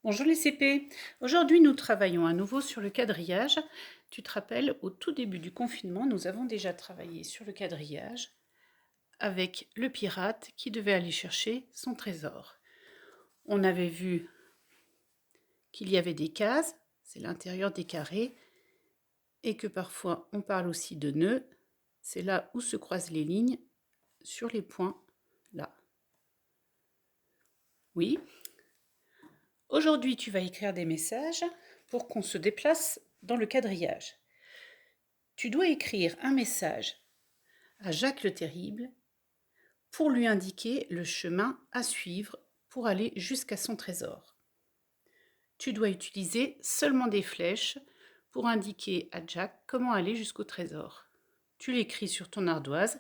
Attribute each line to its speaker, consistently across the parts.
Speaker 1: Bonjour les CP. Aujourd'hui, nous travaillons à nouveau sur le quadrillage. Tu te rappelles, au tout début du confinement, nous avons déjà travaillé sur le quadrillage avec le pirate qui devait aller chercher son trésor. On avait vu qu'il y avait des cases, c'est l'intérieur des carrés, et que parfois on parle aussi de nœuds, c'est là où se croisent les lignes sur les points là. Oui. Aujourd'hui, tu vas écrire des messages pour qu'on se déplace dans le quadrillage. Tu dois écrire un message à Jacques le Terrible pour lui indiquer le chemin à suivre pour aller jusqu'à son trésor. Tu dois utiliser seulement des flèches pour indiquer à Jack comment aller jusqu'au trésor. Tu l'écris sur ton ardoise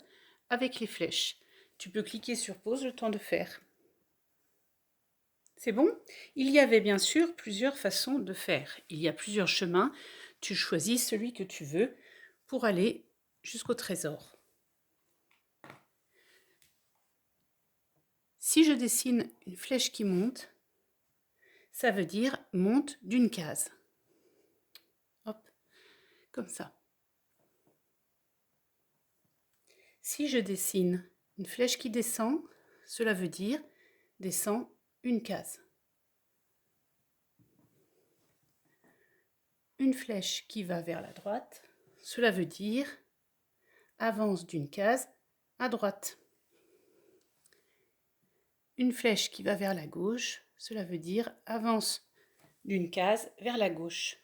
Speaker 1: avec les flèches. Tu peux cliquer sur pause le temps de faire. C'est bon? Il y avait bien sûr plusieurs façons de faire. Il y a plusieurs chemins. Tu choisis celui que tu veux pour aller jusqu'au trésor. Si je dessine une flèche qui monte, ça veut dire monte d'une case. Hop, comme ça. Si je dessine une flèche qui descend, cela veut dire descend une case. Une flèche qui va vers la droite, cela veut dire avance d'une case à droite. Une flèche qui va vers la gauche, cela veut dire avance d'une case vers la gauche.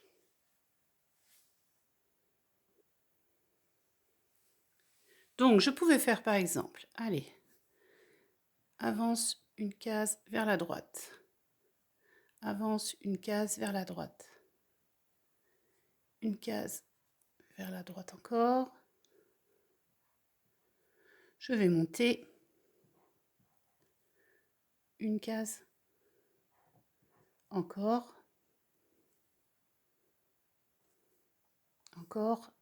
Speaker 1: Donc je pouvais faire par exemple, allez, avance une case vers la droite. Avance une case vers la droite. Une case vers la droite encore. Je vais monter une case. Encore. Encore.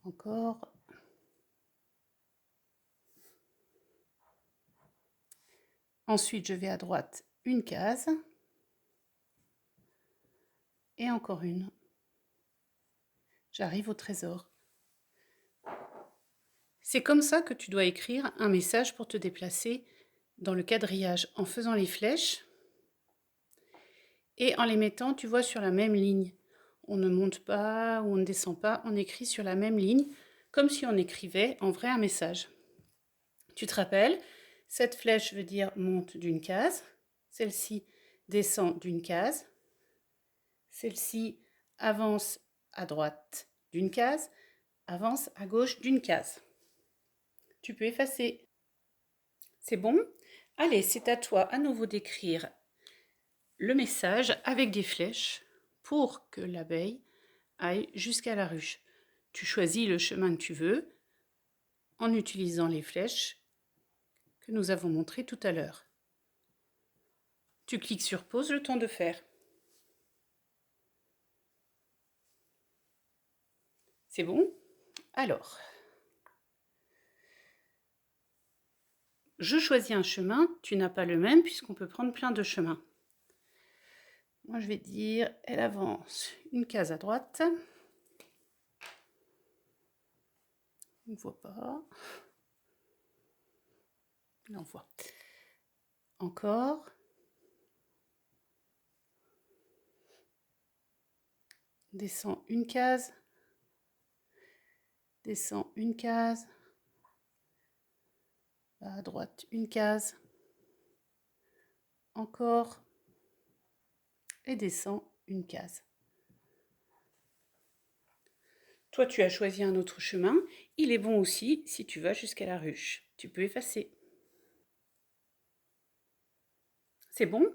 Speaker 1: Encore. Ensuite, je vais à droite une case. Et encore une. J'arrive au trésor. C'est comme ça que tu dois écrire un message pour te déplacer dans le quadrillage en faisant les flèches et en les mettant, tu vois, sur la même ligne. On ne monte pas ou on ne descend pas, on écrit sur la même ligne, comme si on écrivait en vrai un message. Tu te rappelles, cette flèche veut dire monte d'une case, celle-ci descend d'une case, celle-ci avance à droite d'une case, avance à gauche d'une case. Tu peux effacer. C'est bon? Allez, c'est à toi à nouveau d'écrire le message avec des flèches pour que l'abeille aille jusqu'à la ruche. Tu choisis le chemin que tu veux en utilisant les flèches que nous avons montrées tout à l'heure. Tu cliques sur pause le temps de faire. C'est bon? Alors, je choisis un chemin, tu n'as pas le même puisqu'on peut prendre plein de chemins. Moi, je vais dire, elle avance une case à droite. On ne voit pas. Là, on voit. Encore. Descend une case. Descend une case. Va à droite une case. Encore. Et descend une case. Toi, tu as choisi un autre chemin. Il est bon aussi si tu vas jusqu'à la ruche. Tu peux effacer. C'est bon?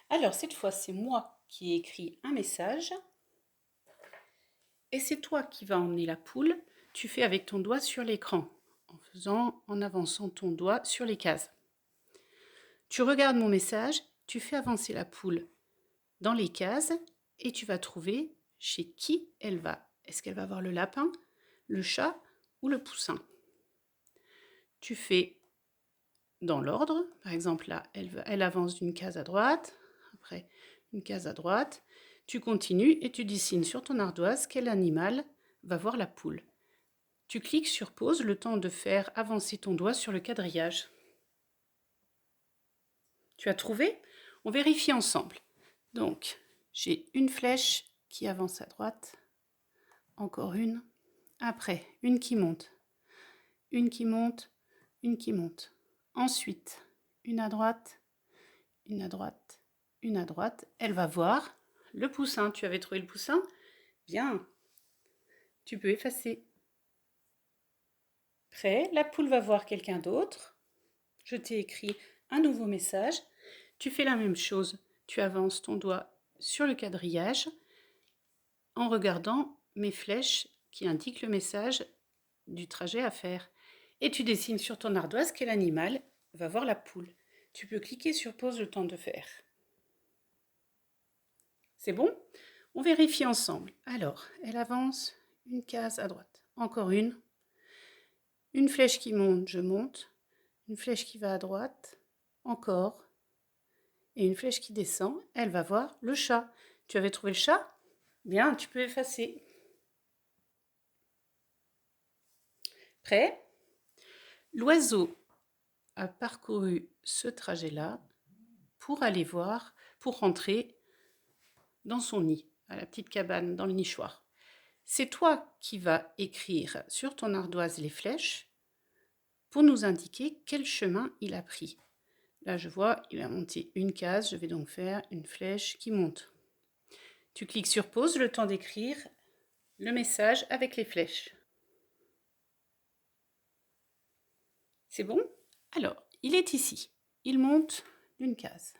Speaker 1: Alors, cette fois, c'est moi qui ai écrit un message. Et c'est toi qui vas emmener la poule. Tu fais avec ton doigt sur l'écran, en avançant ton doigt sur les cases. Tu regardes mon message, tu fais avancer la poule dans les cases et tu vas trouver chez qui elle va. Est-ce qu'elle va voir le lapin, le chat ou le poussin? Tu fais dans l'ordre. Par exemple, là, elle avance d'une case à droite, après une case à droite. Tu continues et tu dessines sur ton ardoise quel animal va voir la poule. Tu cliques sur pause le temps de faire avancer ton doigt sur le quadrillage. Tu as trouvé? On vérifie ensemble. Donc, j'ai une flèche qui avance à droite, encore une, après une qui monte, une qui monte, une qui monte. Ensuite, une à droite, une à droite, une à droite. Elle va voir le poussin. Tu avais trouvé le poussin? Bien. Tu peux effacer. Prêt? La poule va voir quelqu'un d'autre. Je t'ai écrit un nouveau message. Tu fais la même chose. Tu avances ton doigt sur le quadrillage en regardant mes flèches qui indiquent le message du trajet à faire. Et tu dessines sur ton ardoise quel animal va voir la poule. Tu peux cliquer sur pause le temps de faire. C'est bon? On vérifie ensemble. Alors, elle avance une case à droite. Encore une. Une flèche qui monte, je monte. Une flèche qui va à droite. Encore. Et une flèche qui descend, elle va voir le chat. Tu avais trouvé le chat? Bien, tu peux effacer. Prêt? L'oiseau a parcouru ce trajet-là pour aller voir, pour rentrer dans son nid, à la petite cabane, dans le nichoir. C'est toi qui vas écrire sur ton ardoise les flèches pour nous indiquer quel chemin il a pris. Là, je vois, il a monté une case, je vais donc faire une flèche qui monte. Tu cliques sur pause, le temps d'écrire le message avec les flèches. C'est bon? Alors, il est ici. Il monte d'une case.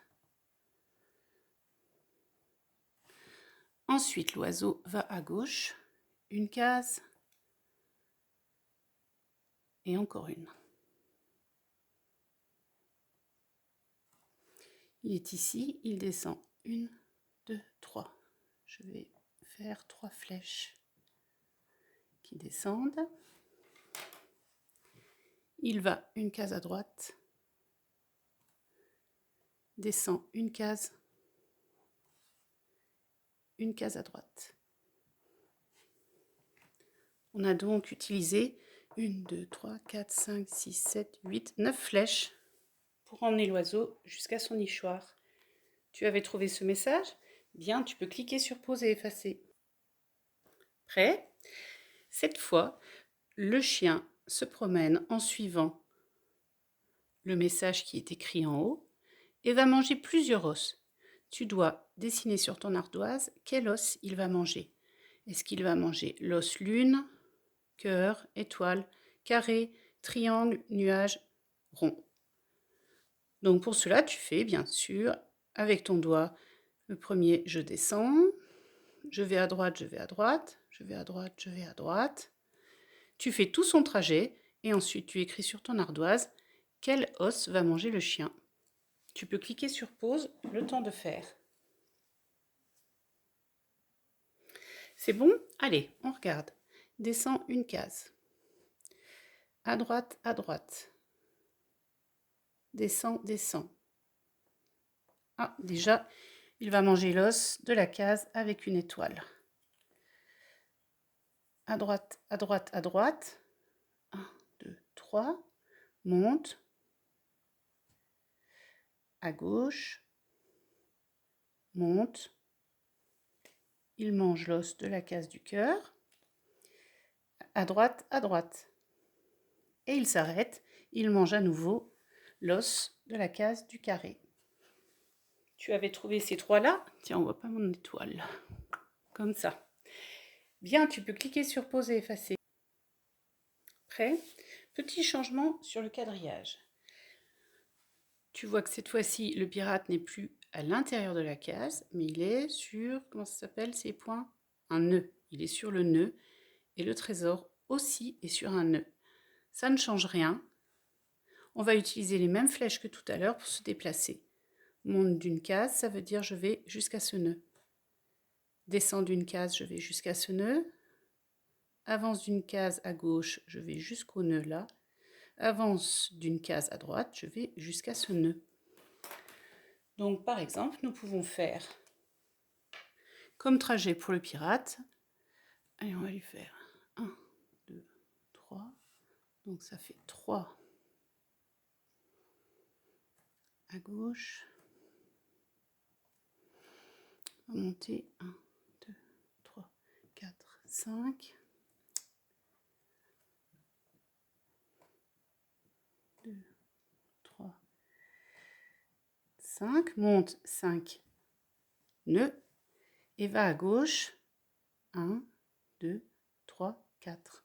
Speaker 1: Ensuite, l'oiseau va à gauche, une case, et encore une. Il est ici, il descend. 1, 2, 3. Je vais faire 3 flèches qui descendent. Il va une case à droite, descend une case à droite. On a donc utilisé 1, 2, 3, 4, 5, 6, 7, 8, 9 flèches pour emmener l'oiseau jusqu'à son nichoir. Tu avais trouvé ce message? Bien, tu peux cliquer sur pause et effacer. Prêt? Cette fois, le chien se promène en suivant le message qui est écrit en haut et va manger plusieurs os. Tu dois dessiner sur ton ardoise quel os il va manger. Est-ce qu'il va manger l'os lune, cœur, étoile, carré, triangle, nuage, rond? Donc pour cela, tu fais bien sûr avec ton doigt le premier, je descends, je vais à droite, je vais à droite, je vais à droite, je vais à droite. Tu fais tout son trajet et ensuite tu écris sur ton ardoise quel os va manger le chien. Tu peux cliquer sur pause le temps de faire. C'est bon? Allez, on regarde. Descends une case. À droite, à droite. Descends, descends. Ah, déjà, il va manger l'os de la case avec une étoile. À droite, à droite, à droite. 1, 2, 3. Monte. À gauche. Monte. Il mange l'os de la case du cœur. À droite, à droite. Et il s'arrête. Il mange à nouveau l'os de la case du carré. Tu avais trouvé ces trois-là? Tiens, on voit pas mon étoile. Comme ça. Bien, tu peux cliquer sur pause et effacer. Prêt? Petit changement sur le quadrillage. Tu vois que cette fois-ci, le pirate n'est plus à l'intérieur de la case, mais il est sur, comment ça s'appelle ces points? Un nœud. Il est sur le nœud et le trésor aussi est sur un nœud. Ça ne change rien. On va utiliser les mêmes flèches que tout à l'heure pour se déplacer. Monte d'une case, ça veut dire je vais jusqu'à ce nœud. Descends d'une case, je vais jusqu'à ce nœud. Avance d'une case à gauche, je vais jusqu'au nœud là. avance d'une case à droite, je vais jusqu'à ce nœud. Donc par exemple, nous pouvons faire comme trajet pour le pirate. Allez, on va lui faire 1, 2, 3. Donc ça fait 3 à gauche. On va monter 1, 2, 3, 4, 5. 2, 3, 5. Monte 5 nœuds et va à gauche. 1, 2, 3, 4.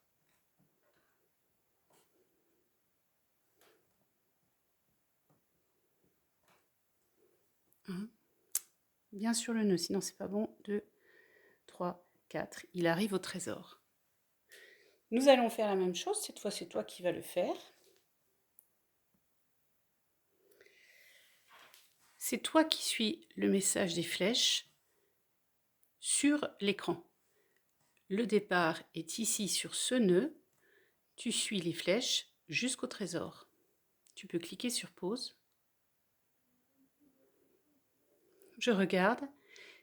Speaker 1: Bien sur le nœud, sinon c'est pas bon. 2, 3, 4. Il arrive au trésor. Nous allons faire la même chose. Cette fois, c'est toi qui vas le faire. C'est toi qui suis le message des flèches sur l'écran. Le départ est ici sur ce nœud. Tu suis les flèches jusqu'au trésor. Tu peux cliquer sur pause. Je regarde.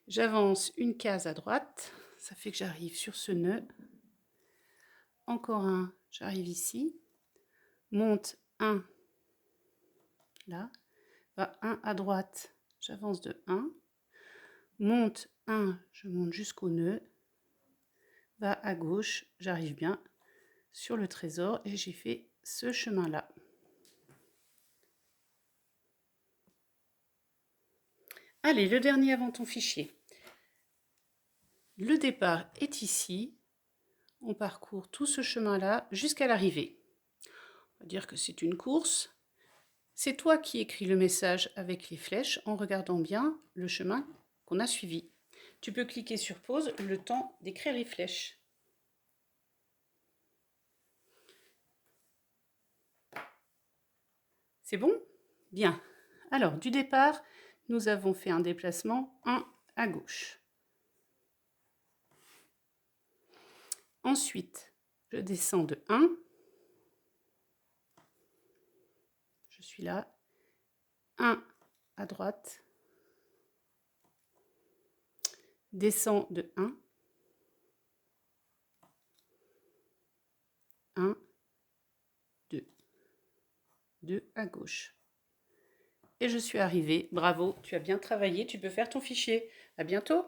Speaker 1: J'avance une case à droite. Ça fait que j'arrive sur ce nœud. Encore un, j'arrive ici. Monte 1 là. Va 1 à droite, j'avance de 1. Monte 1, je monte jusqu'au nœud. Va à gauche, j'arrive bien sur le trésor et j'ai fait ce chemin-là. Allez, le dernier avant ton fichier. Le départ est ici. On parcourt tout ce chemin-là jusqu'à l'arrivée. On va dire que c'est une course. C'est toi qui écris le message avec les flèches en regardant bien le chemin qu'on a suivi. Tu peux cliquer sur pause le temps d'écrire les flèches. C'est bon? Bien. Alors, du départ, nous avons fait un déplacement 1 à gauche. Ensuite, je descends de 1. Je suis là. 1 à droite. Descends de 1. 1, 2. 2 à gauche. Et je suis arrivée. Bravo, tu as bien travaillé. Tu peux faire ton fichier. À bientôt.